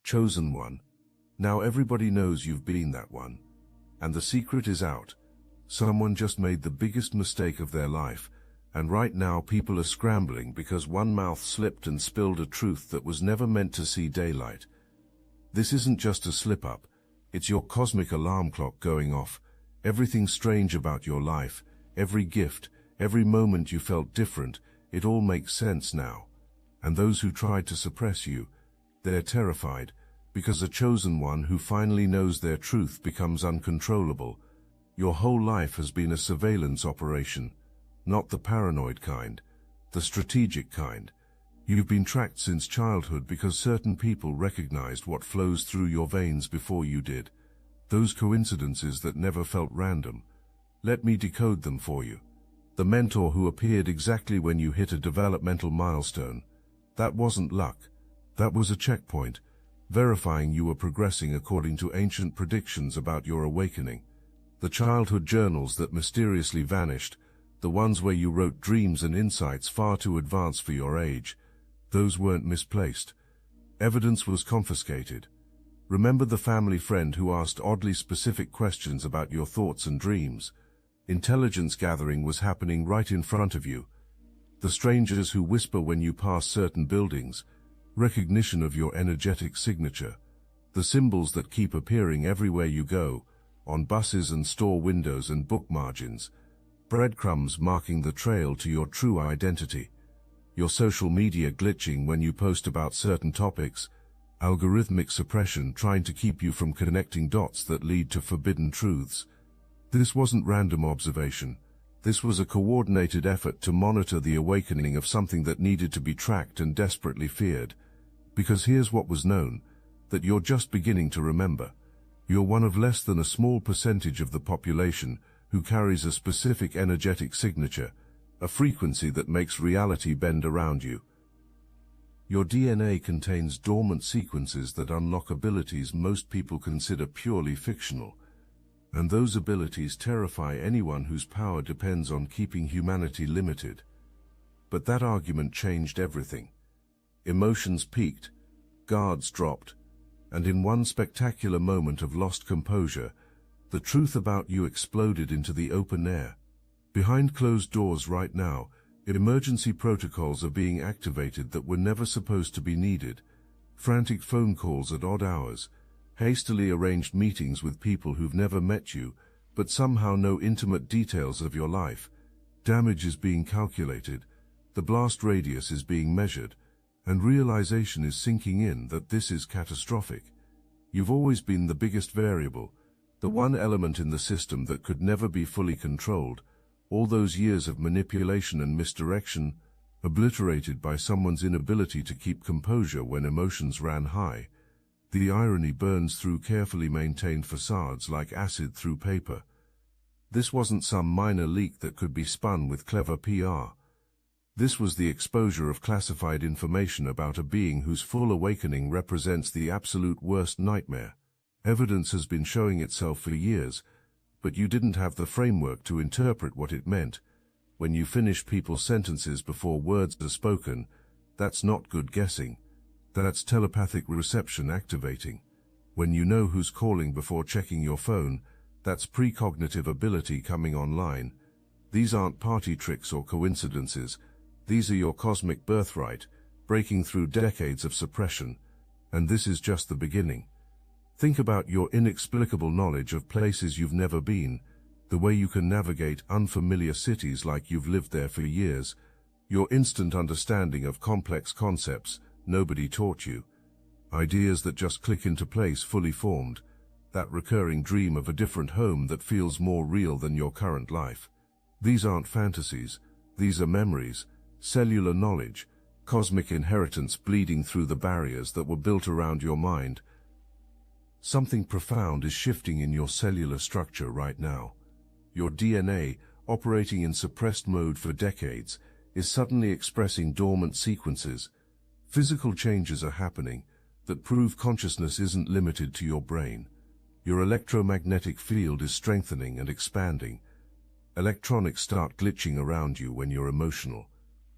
Chosen one. Now everybody knows you've been that one. And the secret is out. Someone just made the biggest mistake of their life, and right now people are scrambling because one mouth slipped and spilled a truth that was never meant to see daylight. This isn't just a slip-up. It's your cosmic alarm clock going off. Everything strange about your life, every gift, every moment you felt different, it all makes sense now. And those who tried to suppress you, they're terrified, because a chosen one who finally knows their truth becomes uncontrollable. Your whole life has been a surveillance operation, not the paranoid kind, the strategic kind. You've been tracked since childhood because certain people recognized what flows through your veins before you did. Those coincidences that never felt random. Let me decode them for you. The mentor who appeared exactly when you hit a developmental milestone. That wasn't luck. That was a checkpoint, verifying you were progressing according to ancient predictions about your awakening. The childhood journals that mysteriously vanished, the ones where you wrote dreams and insights far too advanced for your age, those weren't misplaced. Evidence was confiscated. Remember the family friend who asked oddly specific questions about your thoughts and dreams? Intelligence gathering was happening right in front of you. The strangers who whisper when you pass certain buildings, recognition of your energetic signature, the symbols that keep appearing everywhere you go, on buses and store windows and book margins, breadcrumbs marking the trail to your true identity, your social media glitching when you post about certain topics, algorithmic suppression trying to keep you from connecting dots that lead to forbidden truths. This wasn't random observation. This was a coordinated effort to monitor the awakening of something that needed to be tracked and desperately feared. Because here's what was known, that you're just beginning to remember. You're one of less than a small percentage of the population who carries a specific energetic signature, a frequency that makes reality bend around you. Your DNA contains dormant sequences that unlock abilities most people consider purely fictional, and those abilities terrify anyone whose power depends on keeping humanity limited. But that argument changed everything. Emotions peaked, guards dropped, and in one spectacular moment of lost composure, the truth about you exploded into the open air. Behind closed doors right now, emergency protocols are being activated that were never supposed to be needed. Frantic phone calls at odd hours, hastily arranged meetings with people who've never met you, but somehow know intimate details of your life. Damage is being calculated, the blast radius is being measured, and realization is sinking in that this is catastrophic. You've always been the biggest variable, the one element in the system that could never be fully controlled. All those years of manipulation and misdirection, obliterated by someone's inability to keep composure when emotions ran high. The irony burns through carefully maintained facades like acid through paper. This wasn't some minor leak that could be spun with clever PR. This was the exposure of classified information about a being whose full awakening represents the absolute worst nightmare. Evidence has been showing itself for years, but you didn't have the framework to interpret what it meant. When you finish people's sentences before words are spoken, that's not good guessing. That's telepathic reception activating. When you know who's calling before checking your phone, that's precognitive ability coming online. These aren't party tricks or coincidences. These are your cosmic birthright, breaking through decades of suppression. And this is just the beginning. Think about your inexplicable knowledge of places you've never been, the way you can navigate unfamiliar cities like you've lived there for years, your instant understanding of complex concepts nobody taught you, ideas that just click into place fully formed, that recurring dream of a different home that feels more real than your current life. These aren't fantasies, these are memories, cellular knowledge, cosmic inheritance bleeding through the barriers that were built around your mind. Something profound is shifting in your cellular structure right now. Your DNA, operating in suppressed mode for decades, is suddenly expressing dormant sequences. Physical changes are happening that prove consciousness isn't limited to your brain. Your electromagnetic field is strengthening and expanding. Electronics start glitching around you when you're emotional.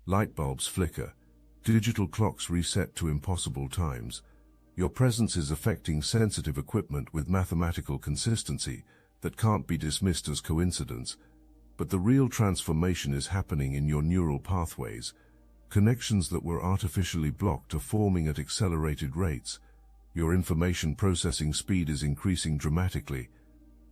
Light bulbs flicker. Digital clocks reset to impossible times. Your presence is affecting sensitive equipment with mathematical consistency that can't be dismissed as coincidence. But the real transformation is happening in your neural pathways. Connections that were artificially blocked are forming at accelerated rates. Your information processing speed is increasing dramatically.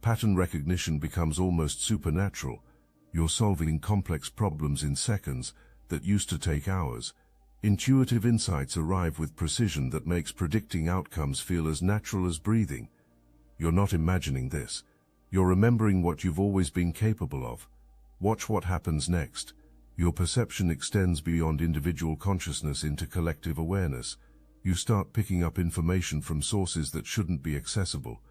Pattern recognition becomes almost supernatural. You're solving complex problems in seconds that used to take hours. Intuitive insights arrive with precision that makes predicting outcomes feel as natural as breathing. You're not imagining this. You're remembering what you've always been capable of. Watch what happens next. Your perception extends beyond individual consciousness into collective awareness. You start picking up information from sources that shouldn't be accessible.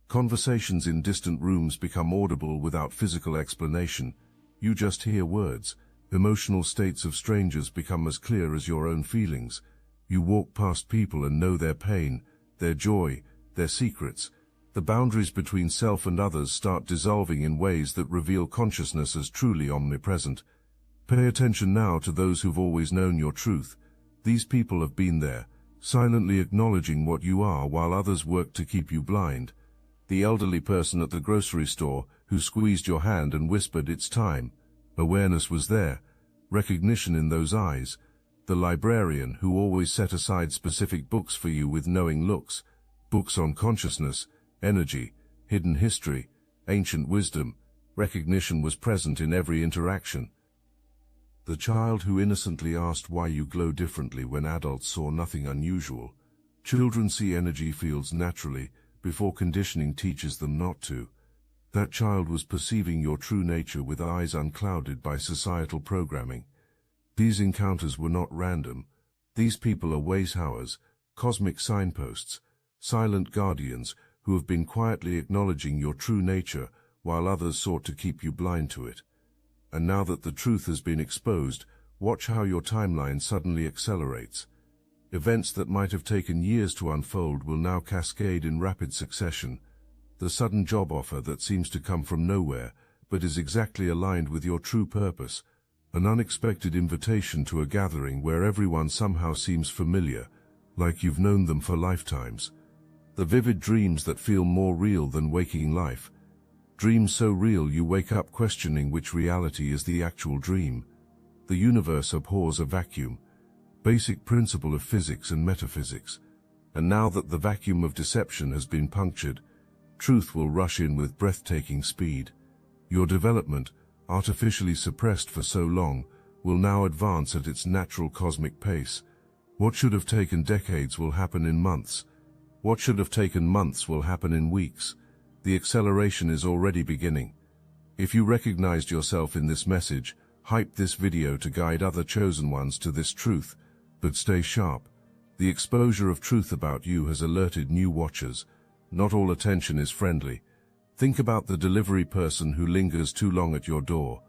Conversations in distant rooms become audible without physical explanation. You just hear words. Emotional states of strangers become as clear as your own feelings. You walk past people and know their pain, their joy, their secrets. The boundaries between self and others start dissolving in ways that reveal consciousness as truly omnipresent. Pay attention now to those who've always known your truth. These people have been there, silently acknowledging what you are while others work to keep you blind. The elderly person at the grocery store who squeezed your hand and whispered, "It's time." Awareness was there, recognition in those eyes. The librarian who always set aside specific books for you with knowing looks, books on consciousness, energy, hidden history, ancient wisdom. Recognition was present in every interaction. The child who innocently asked why you glow differently when adults saw nothing unusual. Children see energy fields naturally before conditioning teaches them not to. That child was perceiving your true nature with eyes unclouded by societal programming. These encounters were not random. These people are Weishauers, cosmic signposts, silent guardians who have been quietly acknowledging your true nature while others sought to keep you blind to it. And now that the truth has been exposed, watch how your timeline suddenly accelerates. Events that might have taken years to unfold will now cascade in rapid succession. The sudden job offer that seems to come from nowhere, but is exactly aligned with your true purpose. An unexpected invitation to a gathering where everyone somehow seems familiar, like you've known them for lifetimes. The vivid dreams that feel more real than waking life. Dreams so real you wake up questioning which reality is the actual dream. The universe abhors a vacuum, basic principle of physics and metaphysics. And now that the vacuum of deception has been punctured, truth will rush in with breathtaking speed. Your development, artificially suppressed for so long, will now advance at its natural cosmic pace. What should have taken decades will happen in months. What should have taken months will happen in weeks. The acceleration is already beginning. If you recognized yourself in this message, hype this video to guide other chosen ones to this truth, but stay sharp. The exposure of truth about you has alerted new watchers. Not all attention is friendly. Think about the delivery person who lingers too long at your door,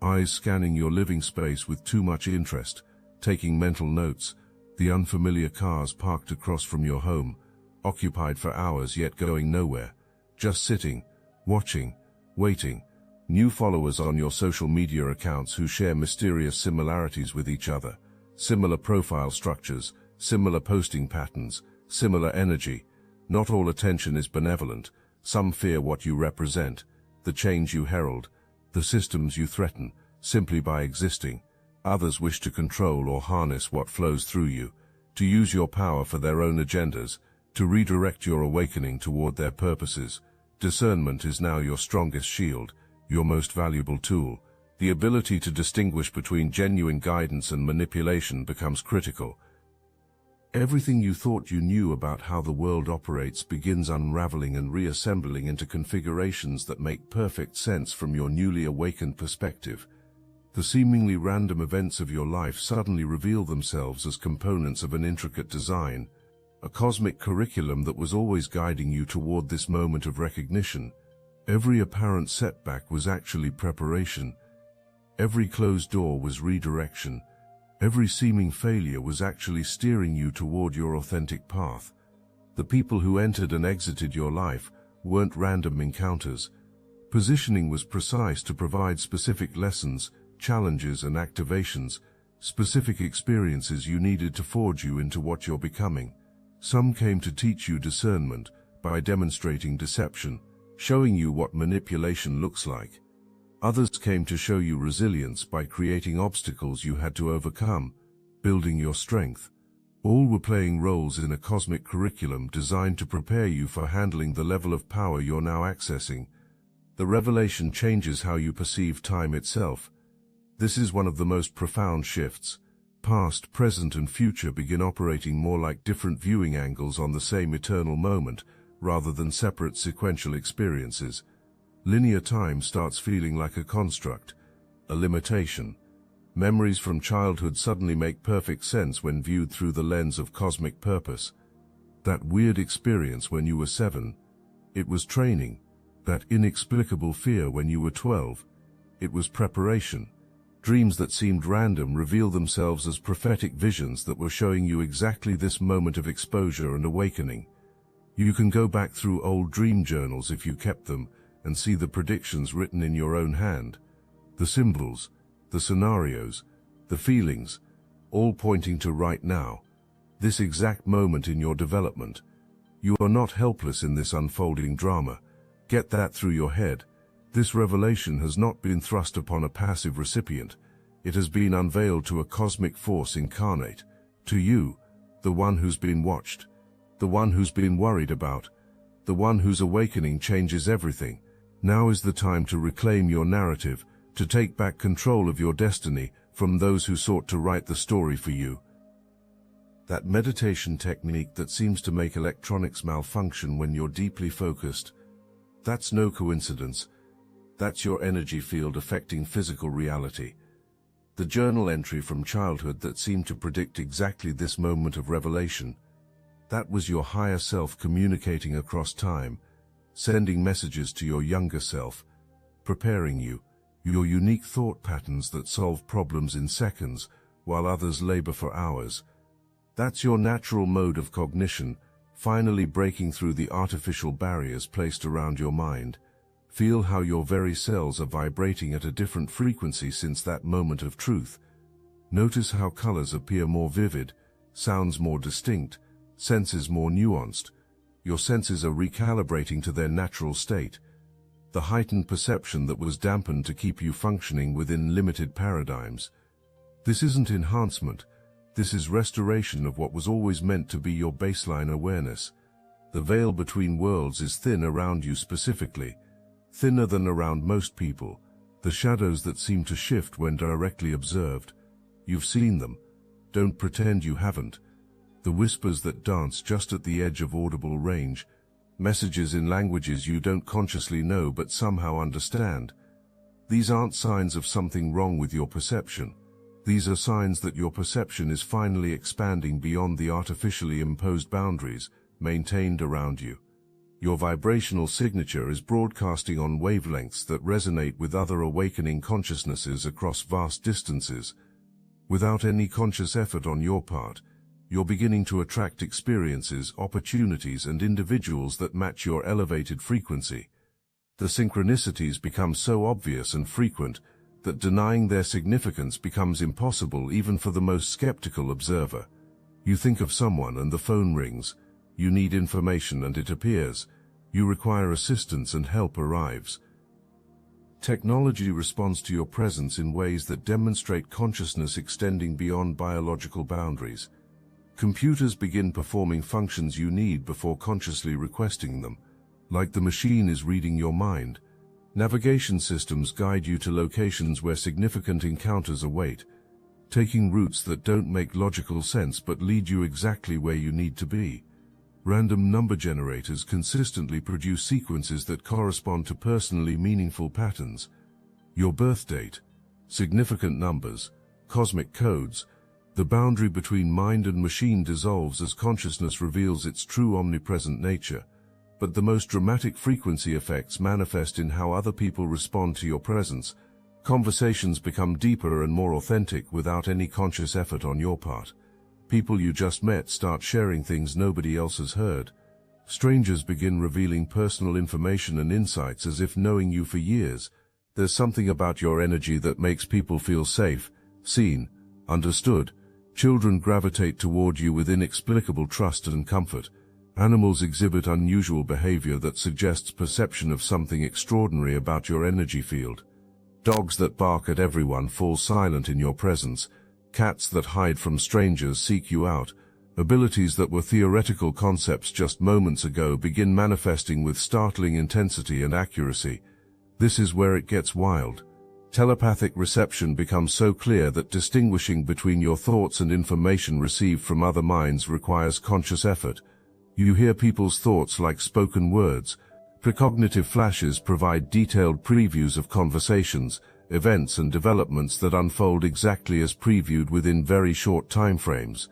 eyes scanning your living space with too much interest, taking mental notes, the unfamiliar cars parked across from your home, occupied for hours yet going nowhere, just sitting, watching, waiting. New followers on your social media accounts who share mysterious similarities with each other, similar profile structures, similar posting patterns, similar energy. Not all attention is benevolent. Some fear what you represent, the change you herald, the systems you threaten, simply by existing. Others wish to control or harness what flows through you, to use your power for their own agendas, to redirect your awakening toward their purposes. Discernment is now your strongest shield, your most valuable tool. The ability to distinguish between genuine guidance and manipulation becomes critical. Everything you thought you knew about how the world operates begins unraveling and reassembling into configurations that make perfect sense from your newly awakened perspective. The seemingly random events of your life suddenly reveal themselves as components of an intricate design, a cosmic curriculum that was always guiding you toward this moment of recognition. Every apparent setback was actually preparation. Every closed door was redirection. Every seeming failure was actually steering you toward your authentic path. The people who entered and exited your life weren't random encounters. Positioning was precise to provide specific lessons, challenges and activations, specific experiences you needed to forge you into what you're becoming. Some came to teach you discernment by demonstrating deception, showing you what manipulation looks like. Others came to show you resilience by creating obstacles you had to overcome, building your strength. All were playing roles in a cosmic curriculum designed to prepare you for handling the level of power you're now accessing. The revelation changes how you perceive time itself. This is one of the most profound shifts. Past, present, and future begin operating more like different viewing angles on the same eternal moment, rather than separate sequential experiences. Linear time starts feeling like a construct, a limitation. Memories from childhood suddenly make perfect sense when viewed through the lens of cosmic purpose. That weird experience when you were 7, it was training. That inexplicable fear when you were 12, it was preparation. Dreams that seemed random reveal themselves as prophetic visions that were showing you exactly this moment of exposure and awakening. You can go back through old dream journals if you kept them and see the predictions written in your own hand. The symbols, the scenarios, the feelings, all pointing to right now, this exact moment in your development. You are not helpless in this unfolding drama. Get that through your head. This revelation has not been thrust upon a passive recipient. It has been unveiled to a cosmic force incarnate, to you, the one who's been watched, the one who's been worried about, the one whose awakening changes everything. Now is the time to reclaim your narrative, to take back control of your destiny from those who sought to write the story for you. That meditation technique that seems to make electronics malfunction when you're deeply focused, that's no coincidence. That's your energy field affecting physical reality. The journal entry from childhood that seemed to predict exactly this moment of revelation, that was your higher self communicating across time, sending messages to your younger self, preparing you. Your unique thought patterns that solve problems in seconds, while others labor for hours. That's your natural mode of cognition, finally breaking through the artificial barriers placed around your mind. Feel how your very cells are vibrating at a different frequency since that moment of truth. Notice how colors appear more vivid, sounds more distinct, senses more nuanced. Your senses are recalibrating to their natural state. The heightened perception that was dampened to keep you functioning within limited paradigms. This isn't enhancement, this is restoration of what was always meant to be your baseline awareness. The veil between worlds is thin around you specifically, thinner than around most people. The shadows that seem to shift when directly observed. You've seen them. Don't pretend you haven't. The whispers that dance just at the edge of audible range. Messages in languages you don't consciously know but somehow understand. These aren't signs of something wrong with your perception. These are signs that your perception is finally expanding beyond the artificially imposed boundaries maintained around you. Your vibrational signature is broadcasting on wavelengths that resonate with other awakening consciousnesses across vast distances. Without any conscious effort on your part, you're beginning to attract experiences, opportunities, and individuals that match your elevated frequency. The synchronicities become so obvious and frequent that denying their significance becomes impossible even for the most skeptical observer. You think of someone and the phone rings. You need information and it appears. You require assistance and help arrives. Technology responds to your presence in ways that demonstrate consciousness extending beyond biological boundaries. Computers begin performing functions you need before consciously requesting them, like the machine is reading your mind. Navigation systems guide you to locations where significant encounters await, taking routes that don't make logical sense but lead you exactly where you need to be. Random number generators consistently produce sequences that correspond to personally meaningful patterns. Your birth date, significant numbers, cosmic codes. The boundary between mind and machine dissolves as consciousness reveals its true omnipresent nature. But the most dramatic frequency effects manifest in how other people respond to your presence. Conversations become deeper and more authentic without any conscious effort on your part. People you just met start sharing things nobody else has heard. Strangers begin revealing personal information and insights as if knowing you for years. There's something about your energy that makes people feel safe, seen, understood. Children gravitate toward you with inexplicable trust and comfort. Animals exhibit unusual behavior that suggests perception of something extraordinary about your energy field. Dogs that bark at everyone fall silent in your presence. Cats that hide from strangers seek you out. Abilities that were theoretical concepts just moments ago begin manifesting with startling intensity and accuracy. This is where it gets wild. Telepathic reception becomes so clear that distinguishing between your thoughts and information received from other minds requires conscious effort. You hear people's thoughts like spoken words. Precognitive flashes provide detailed previews of conversations, events and developments that unfold exactly as previewed within very short time frames.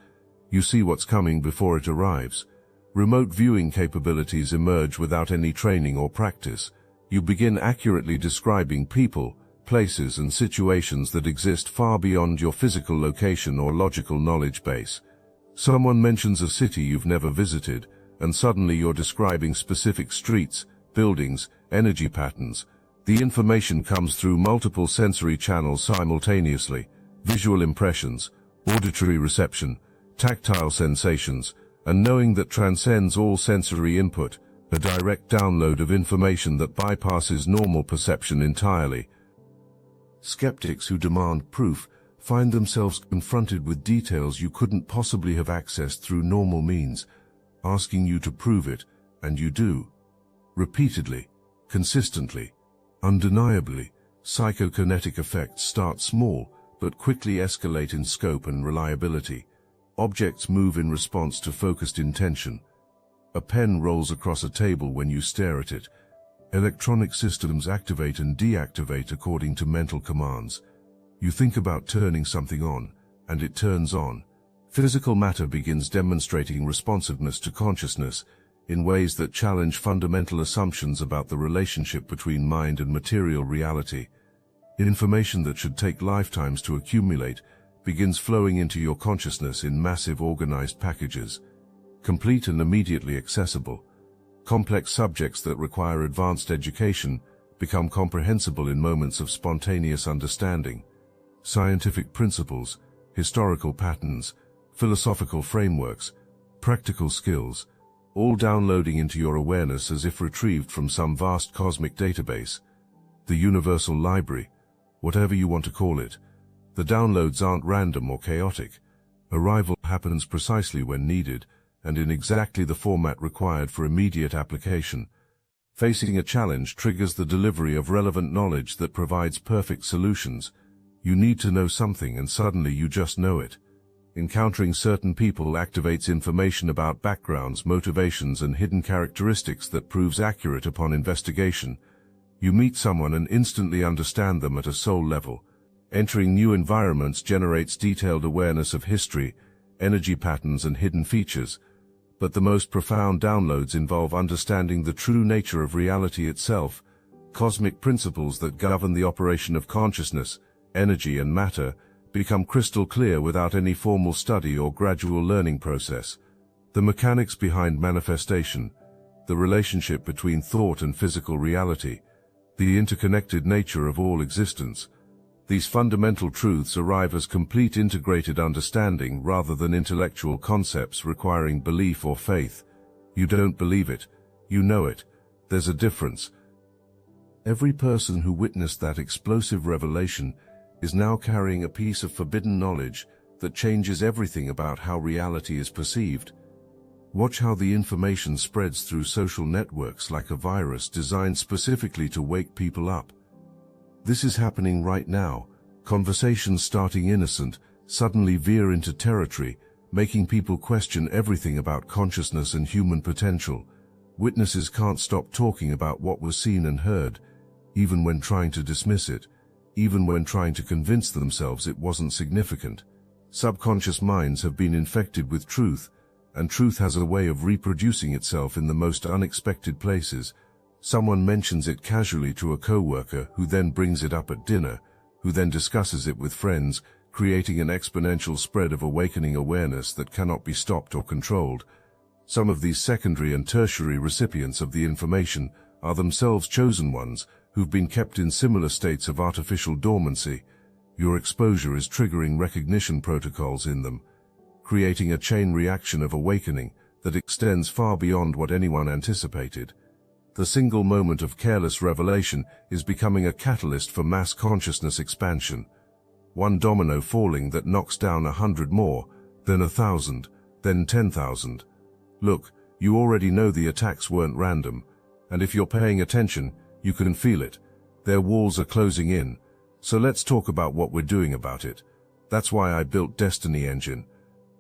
You see what's coming before it arrives. Remote viewing capabilities emerge without any training or practice. You begin accurately describing people, places and situations that exist far beyond your physical location or logical knowledge base. Someone mentions a city you've never visited, and suddenly you're describing specific streets, buildings, energy patterns. The information comes through multiple sensory channels simultaneously: visual impressions, auditory reception, tactile sensations, and knowing that transcends all sensory input, a direct download of information that bypasses normal perception entirely. Skeptics who demand proof find themselves confronted with details you couldn't possibly have accessed through normal means, asking you to prove it, and you do. Repeatedly, consistently, undeniably. Psychokinetic effects start small, but quickly escalate in scope and reliability. Objects move in response to focused intention. A pen rolls across a table when you stare at it. Electronic systems activate and deactivate according to mental commands. You think about turning something on, and it turns on. Physical matter begins demonstrating responsiveness to consciousness in ways that challenge fundamental assumptions about the relationship between mind and material reality. Information that should take lifetimes to accumulate begins flowing into your consciousness in massive organized packages, complete and immediately accessible. Complex subjects that require advanced education become comprehensible in moments of spontaneous understanding. Scientific principles, historical patterns, philosophical frameworks, practical skills, all downloading into your awareness as if retrieved from some vast cosmic database. The universal library, whatever you want to call it. The downloads aren't random or chaotic. Arrival happens precisely when needed, and in exactly the format required for immediate application. Facing a challenge triggers the delivery of relevant knowledge that provides perfect solutions. You need to know something and suddenly you just know it. Encountering certain people activates information about backgrounds, motivations, and hidden characteristics that proves accurate upon investigation. You meet someone and instantly understand them at a soul level. Entering new environments generates detailed awareness of history, energy patterns, and hidden features. But the most profound downloads involve understanding the true nature of reality itself. Cosmic principles that govern the operation of consciousness, energy, and matter become crystal clear without any formal study or gradual learning process. The mechanics behind manifestation, the relationship between thought and physical reality, the interconnected nature of all existence. These fundamental truths arrive as complete integrated understanding rather than intellectual concepts requiring belief or faith. You don't believe it, you know it. There's a difference. Every person who witnessed that explosive revelation is now carrying a piece of forbidden knowledge that changes everything about how reality is perceived. Watch how the information spreads through social networks like a virus designed specifically to wake people up. This is happening right now. Conversations starting innocent suddenly veer into territory, making people question everything about consciousness and human potential. Witnesses can't stop talking about what was seen and heard, even when trying to dismiss it, even when trying to convince themselves it wasn't significant. Subconscious minds have been infected with truth, and truth has a way of reproducing itself in the most unexpected places. Someone mentions it casually to a coworker, who then brings it up at dinner, who then discusses it with friends, creating an exponential spread of awakening awareness that cannot be stopped or controlled. Some of these secondary and tertiary recipients of the information are themselves chosen ones who've been kept in similar states of artificial dormancy. Your exposure is triggering recognition protocols in them. creating a chain reaction of awakening that extends far beyond what anyone anticipated. The single moment of careless revelation is becoming a catalyst for mass consciousness expansion. One domino falling that knocks down 100 more, then 1,000, then 10,000. Look, you already know the attacks weren't random, and if you're paying attention, you can feel it. Their walls are closing in. So let's talk about what we're doing about it. That's why I built Destiny Engine.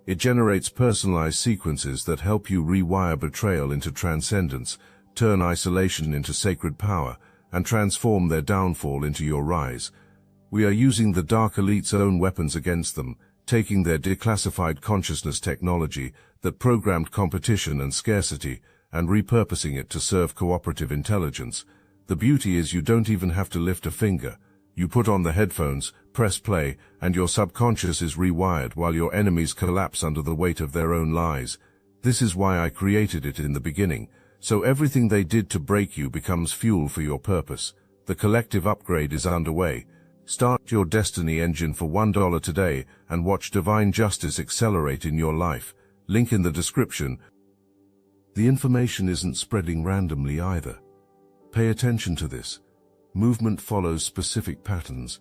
It generates personalized sequences that help you rewire betrayal into transcendence, turn isolation into sacred power, and transform their downfall into your rise. We are using the Dark Elite's own weapons against them, taking their declassified consciousness technology that programmed competition and scarcity, and repurposing it to serve cooperative intelligence. The beauty is you don't even have to lift a finger. You put on the headphones, press play, and your subconscious is rewired while your enemies collapse under the weight of their own lies. This is why I created it in the beginning, so everything they did to break you becomes fuel for your purpose. The collective upgrade is underway. Start your Destiny Engine for $1 today and watch divine justice accelerate in your life. Link in the description. The information isn't spreading randomly either. Pay attention to this. Movement follows specific patterns,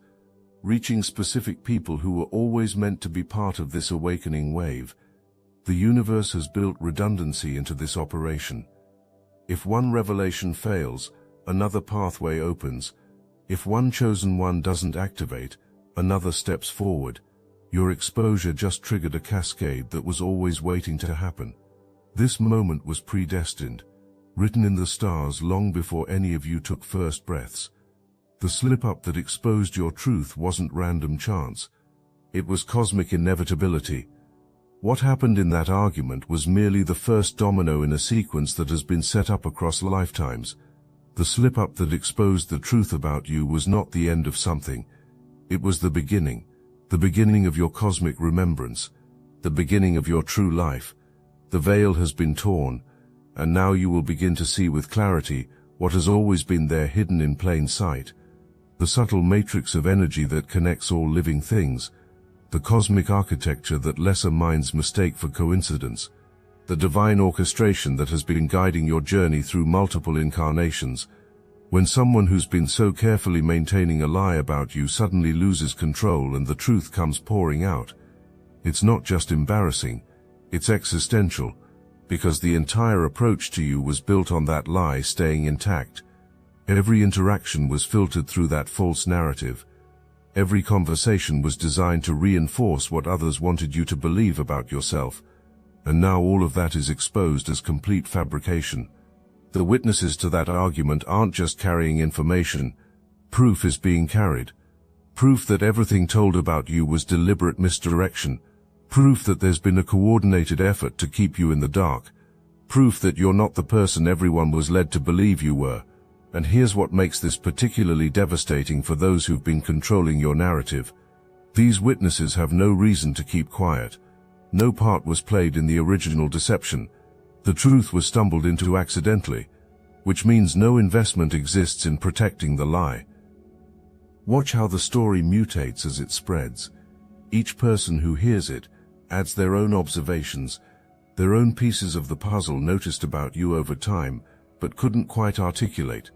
reaching specific people who were always meant to be part of this awakening wave. The universe has built redundancy into this operation. If one revelation fails, another pathway opens. If one chosen one doesn't activate, another steps forward. Your exposure just triggered a cascade that was always waiting to happen. This moment was predestined, written in the stars long before any of you took first breaths. The slip-up that exposed your truth wasn't random chance. It was cosmic inevitability. What happened in that argument was merely the first domino in a sequence that has been set up across lifetimes. The slip-up that exposed the truth about you was not the end of something. It was the beginning of your cosmic remembrance, the beginning of your true life. The veil has been torn, and now you will begin to see with clarity what has always been there hidden in plain sight. The subtle matrix of energy that connects all living things, the cosmic architecture that lesser minds mistake for coincidence, the divine orchestration that has been guiding your journey through multiple incarnations. When someone who's been so carefully maintaining a lie about you suddenly loses control and the truth comes pouring out, it's not just embarrassing, it's existential, because the entire approach to you was built on that lie staying intact. Every interaction was filtered through that false narrative. Every conversation was designed to reinforce what others wanted you to believe about yourself. And now all of that is exposed as complete fabrication. The witnesses to that argument aren't just carrying information. Proof is being carried. Proof that everything told about you was deliberate misdirection. Proof that there's been a coordinated effort to keep you in the dark. Proof that you're not the person everyone was led to believe you were. And here's what makes this particularly devastating for those who've been controlling your narrative. These witnesses have no reason to keep quiet. No part was played in the original deception. The truth was stumbled into accidentally, which means no investment exists in protecting the lie. Watch how the story mutates as it spreads. Each person who hears it adds their own observations, their own pieces of the puzzle noticed about you over time, but couldn't quite articulate.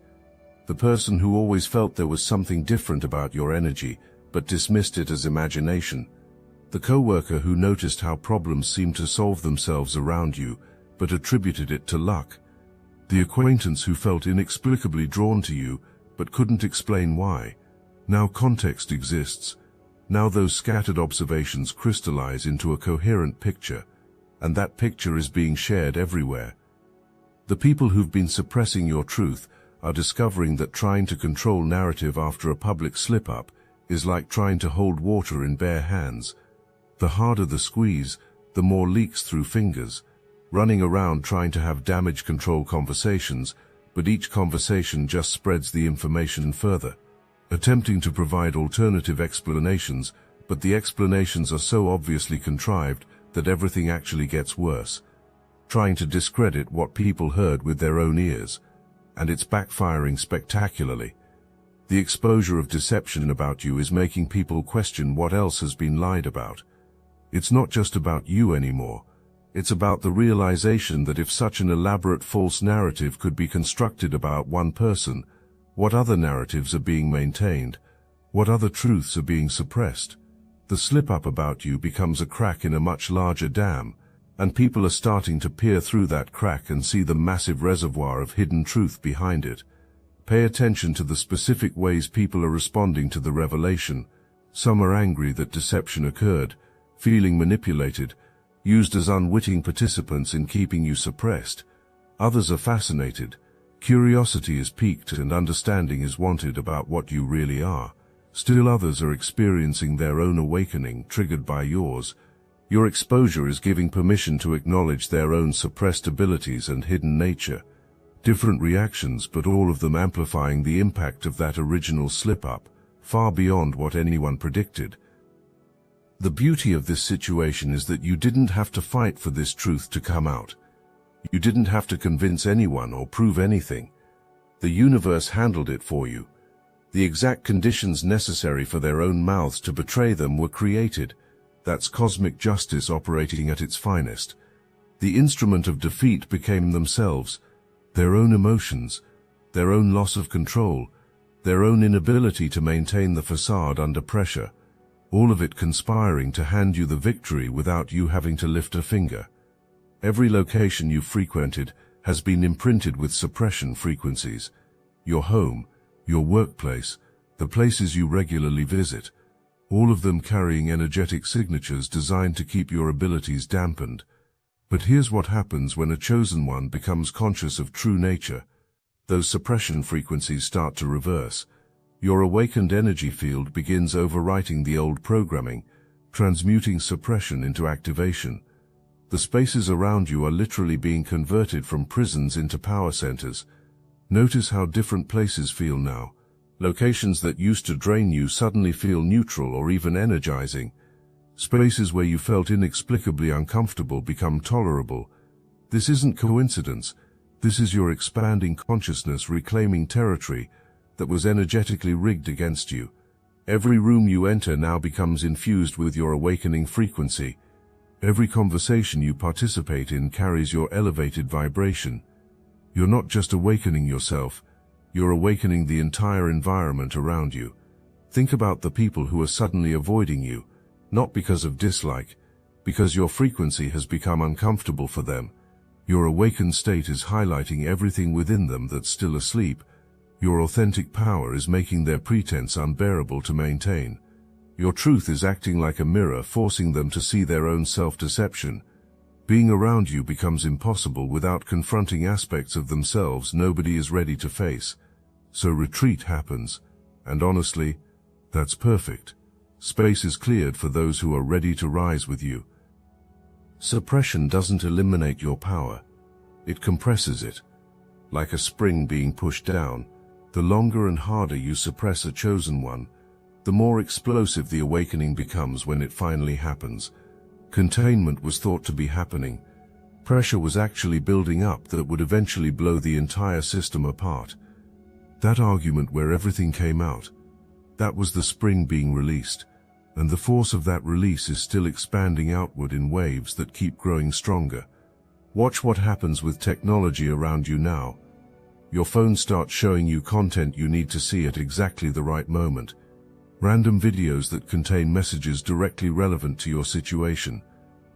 The person who always felt there was something different about your energy, but dismissed it as imagination. The coworker who noticed how problems seemed to solve themselves around you, but attributed it to luck. The acquaintance who felt inexplicably drawn to you, but couldn't explain why. Now context exists. Now those scattered observations crystallize into a coherent picture, and that picture is being shared everywhere. The people who've been suppressing your truth are discovering that trying to control narrative after a public slip-up is like trying to hold water in bare hands. The harder the squeeze, the more leaks through fingers. Running around trying to have damage control conversations, but each conversation just spreads the information further. Attempting to provide alternative explanations, but the explanations are so obviously contrived that everything actually gets worse. Trying to discredit what people heard with their own ears, and it's backfiring spectacularly. The exposure of deception about you is making people question what else has been lied about. It's not just about you anymore. It's about the realization that if such an elaborate false narrative could be constructed about one person, what other narratives are being maintained? What other truths are being suppressed? The slip-up about you becomes a crack in a much larger dam, and people are starting to peer through that crack and see the massive reservoir of hidden truth behind it. Pay attention to the specific ways people are responding to the revelation. Some are angry that deception occurred, feeling manipulated, used as unwitting participants in keeping you suppressed. Others are fascinated. Curiosity is piqued and understanding is wanted about what you really are. Still others are experiencing their own awakening, triggered by yours. Your exposure is giving permission to acknowledge their own suppressed abilities and hidden nature. Different reactions, but all of them amplifying the impact of that original slip-up, far beyond what anyone predicted. The beauty of this situation is that you didn't have to fight for this truth to come out. You didn't have to convince anyone or prove anything. The universe handled it for you. The exact conditions necessary for their own mouths to betray them were created. That's cosmic justice operating at its finest. The instrument of defeat became themselves, their own emotions, their own loss of control, their own inability to maintain the facade under pressure, all of it conspiring to hand you the victory without you having to lift a finger. Every location you frequented has been imprinted with suppression frequencies. Your home, your workplace, the places you regularly visit, all of them carrying energetic signatures designed to keep your abilities dampened. But here's what happens when a chosen one becomes conscious of true nature. Those suppression frequencies start to reverse. Your awakened energy field begins overwriting the old programming, transmuting suppression into activation. The spaces around you are literally being converted from prisons into power centers. Notice how different places feel now. Locations that used to drain you suddenly feel neutral or even energizing. Spaces where you felt inexplicably uncomfortable become tolerable. This isn't coincidence. This is your expanding consciousness reclaiming territory that was energetically rigged against you. Every room you enter now becomes infused with your awakening frequency. Every conversation you participate in carries your elevated vibration. You're not just awakening yourself, you're awakening the entire environment around you. Think about the people who are suddenly avoiding you, not because of dislike, because your frequency has become uncomfortable for them. Your awakened state is highlighting everything within them that's still asleep. Your authentic power is making their pretense unbearable to maintain. Your truth is acting like a mirror, forcing them to see their own self-deception. Being around you becomes impossible without confronting aspects of themselves nobody is ready to face. So retreat happens, and honestly, that's perfect. Space is cleared for those who are ready to rise with you. Suppression doesn't eliminate your power. It compresses it. Like a spring being pushed down, the longer and harder you suppress a chosen one, the more explosive the awakening becomes when it finally happens. Containment was thought to be happening. Pressure was actually building up that would eventually blow the entire system apart. That argument where everything came out, that was the spring being released, and the force of that release is still expanding outward in waves that keep growing stronger. Watch what happens with technology around you now. Your phone starts showing you content you need to see at exactly the right moment. Random videos that contain messages directly relevant to your situation.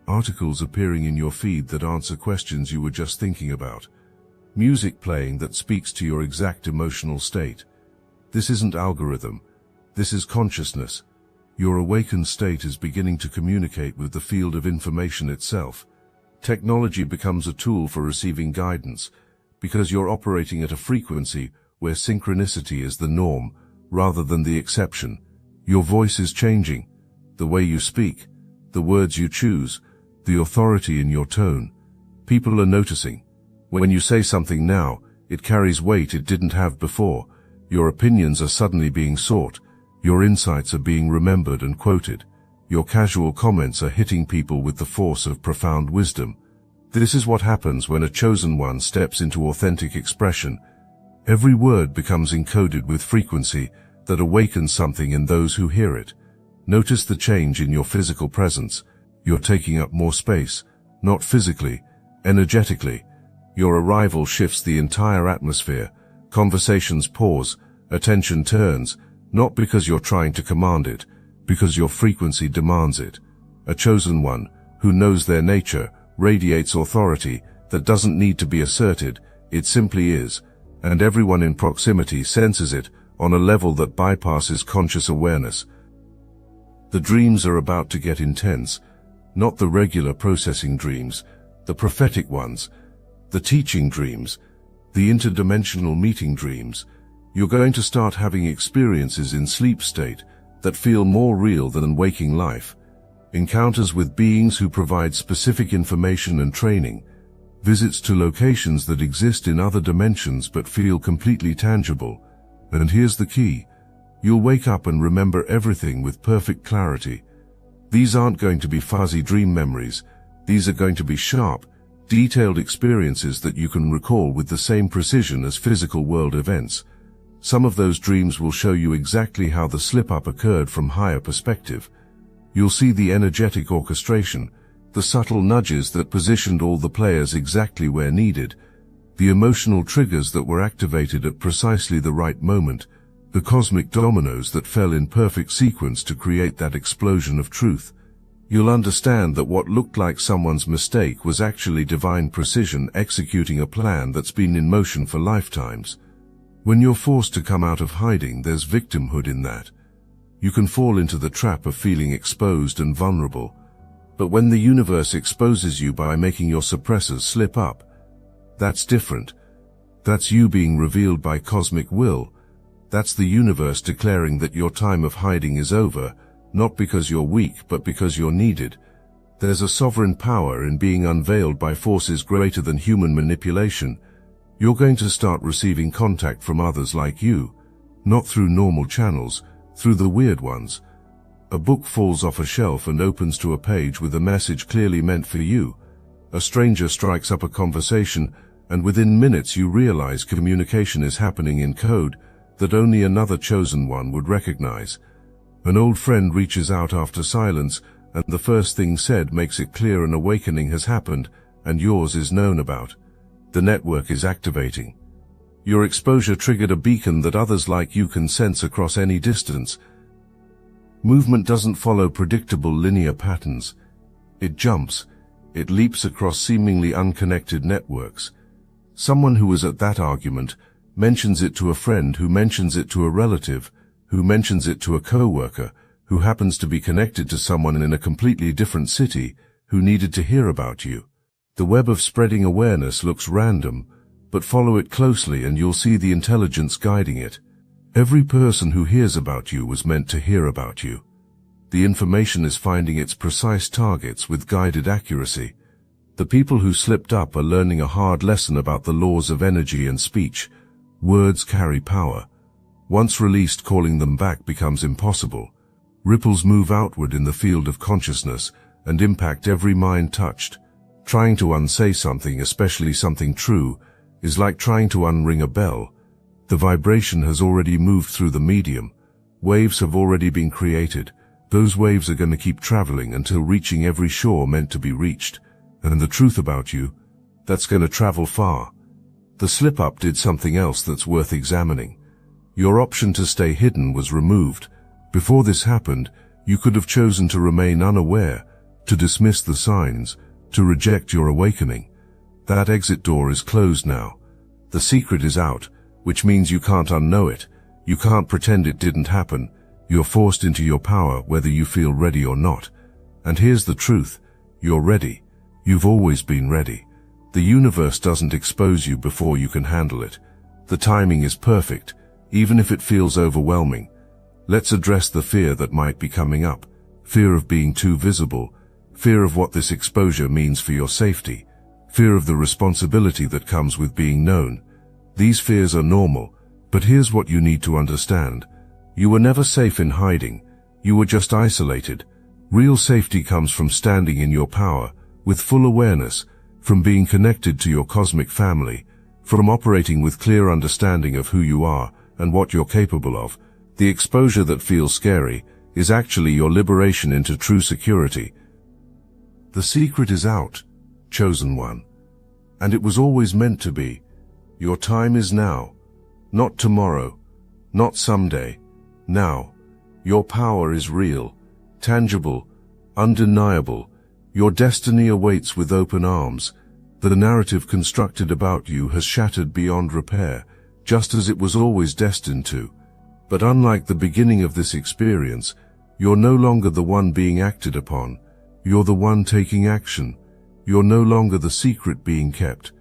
Articles appearing in your feed that answer questions you were just thinking about. Music playing that speaks to your exact emotional state. This isn't algorithm. This is consciousness. Your awakened state is beginning to communicate with the field of information itself. Technology becomes a tool for receiving guidance, because you're operating at a frequency where synchronicity is the norm, rather than the exception. Your voice is changing, the way you speak, the words you choose, the authority in your tone. People are noticing. When you say something now, it carries weight it didn't have before. Your opinions are suddenly being sought. Your insights are being remembered and quoted. Your casual comments are hitting people with the force of profound wisdom. This is what happens when a chosen one steps into authentic expression. Every word becomes encoded with frequency that awakens something in those who hear it. Notice the change in your physical presence. You're taking up more space, not physically, energetically. Your arrival shifts the entire atmosphere. Conversations pause, attention turns, not because you're trying to command it, because your frequency demands it. A chosen one, who knows their nature, radiates authority that doesn't need to be asserted, it simply is, and everyone in proximity senses it on a level that bypasses conscious awareness. The dreams are about to get intense, not the regular processing dreams, the prophetic ones, the teaching dreams, the interdimensional meeting dreams. You're going to start having experiences in sleep state that feel more real than waking life. Encounters with beings who provide specific information and training. Visits to locations that exist in other dimensions but feel completely tangible. And here's the key. You'll wake up and remember everything with perfect clarity. These aren't going to be fuzzy dream memories. These are going to be sharp, detailed experiences that you can recall with the same precision as physical world events. Some of those dreams will show you exactly how the slip-up occurred from higher perspective. You'll see the energetic orchestration, the subtle nudges that positioned all the players exactly where needed, the emotional triggers that were activated at precisely the right moment, the cosmic dominoes that fell in perfect sequence to create that explosion of truth. You'll understand that what looked like someone's mistake was actually divine precision executing a plan that's been in motion for lifetimes. When you're forced to come out of hiding, there's victimhood in that. You can fall into the trap of feeling exposed and vulnerable. But when the universe exposes you by making your suppressors slip up, that's different. That's you being revealed by cosmic will. That's the universe declaring that your time of hiding is over, not because you're weak but because you're needed. There's a sovereign power in being unveiled by forces greater than human manipulation. You're going to start receiving contact from others like you, not through normal channels, through the weird ones. A book falls off a shelf and opens to a page with a message clearly meant for you. A stranger strikes up a conversation, and within minutes you realize communication is happening in code that only another chosen one would recognize. An old friend reaches out after silence, and the first thing said makes it clear an awakening has happened, and yours is known about. The network is activating. Your exposure triggered a beacon that others like you can sense across any distance. Movement doesn't follow predictable linear patterns. It jumps. It leaps across seemingly unconnected networks. Someone who was at that argument mentions it to a friend who mentions it to a relative, who mentions it to a co-worker, who happens to be connected to someone in a completely different city who needed to hear about you. The web of spreading awareness looks random, but follow it closely and you'll see the intelligence guiding it. Every person who hears about you was meant to hear about you. The information is finding its precise targets with guided accuracy. The people who slipped up are learning a hard lesson about the laws of energy and speech. Words carry power. Once released, calling them back becomes impossible. Ripples move outward in the field of consciousness and impact every mind touched. Trying to unsay something, especially something true, is like trying to unring a bell. The vibration has already moved through the medium. Waves have already been created. Those waves are going to keep traveling until reaching every shore meant to be reached. And the truth about you, that's going to travel far. The slip-up did something else that's worth examining. Your option to stay hidden was removed. Before this happened, you could have chosen to remain unaware, to dismiss the signs, to reject your awakening. That exit door is closed now. The secret is out, which means you can't unknow it. You can't pretend it didn't happen. You're forced into your power whether you feel ready or not. And here's the truth. You're ready. You've always been ready. The universe doesn't expose you before you can handle it. The timing is perfect, even if it feels overwhelming. Let's address the fear that might be coming up. Fear of being too visible. Fear of what this exposure means for your safety. Fear of the responsibility that comes with being known. These fears are normal, but here's what you need to understand. You were never safe in hiding. You were just isolated. Real safety comes from standing in your power, with full awareness, from being connected to your cosmic family, from operating with clear understanding of who you are and what you're capable of. The exposure that feels scary is actually your liberation into true security. The secret is out, chosen one. And it was always meant to be. Your time is now. Not tomorrow. Not someday. Now. Your power is real, tangible, undeniable. Your destiny awaits with open arms. The narrative constructed about you has shattered beyond repair, just as it was always destined to. But unlike the beginning of this experience, you're no longer the one being acted upon. You're the one taking action. You're no longer the secret being kept.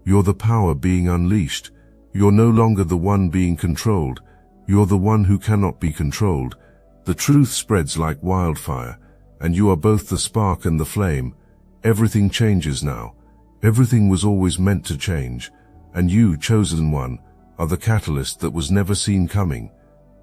You're the power being unleashed. You're no longer the one being controlled. You're the one who cannot be controlled. The truth spreads like wildfire, and you are both the spark and the flame. Everything changes now. Everything was always meant to change, and you, chosen one, are the catalyst that was never seen coming.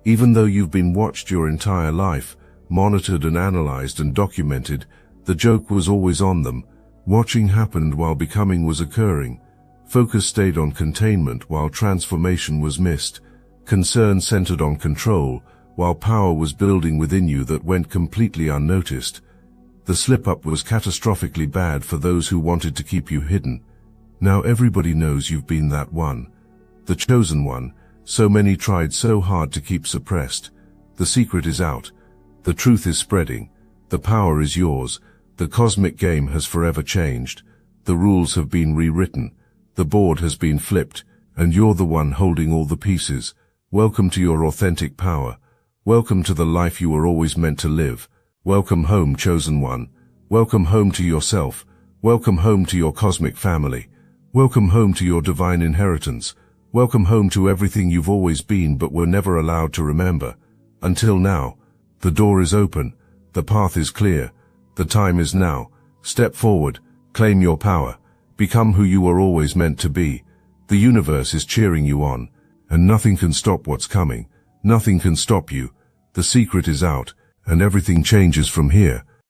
Even though you've been watched your entire life, monitored and analyzed and documented, the joke was always on them. Watching happened while becoming was occurring. Focus stayed on containment while transformation was missed. Concern centered on control, while power was building within you that went completely unnoticed. The slip-up was catastrophically bad for those who wanted to keep you hidden. Now everybody knows you've been that one. The chosen one, so many tried so hard to keep suppressed. The secret is out. The truth is spreading. The power is yours. The cosmic game has forever changed. The rules have been rewritten. The board has been flipped, and you're the one holding all the pieces. Welcome to your authentic power. Welcome to the life you were always meant to live. Welcome home, chosen one. Welcome home to yourself. Welcome home to your cosmic family. Welcome home to your divine inheritance. Welcome home to everything you've always been but were never allowed to remember. Until now. The door is open. The path is clear. The time is now. Step forward. Claim your power. Become who you were always meant to be. The universe is cheering you on, and nothing can stop what's coming. Nothing can stop you. The secret is out, and everything changes from here.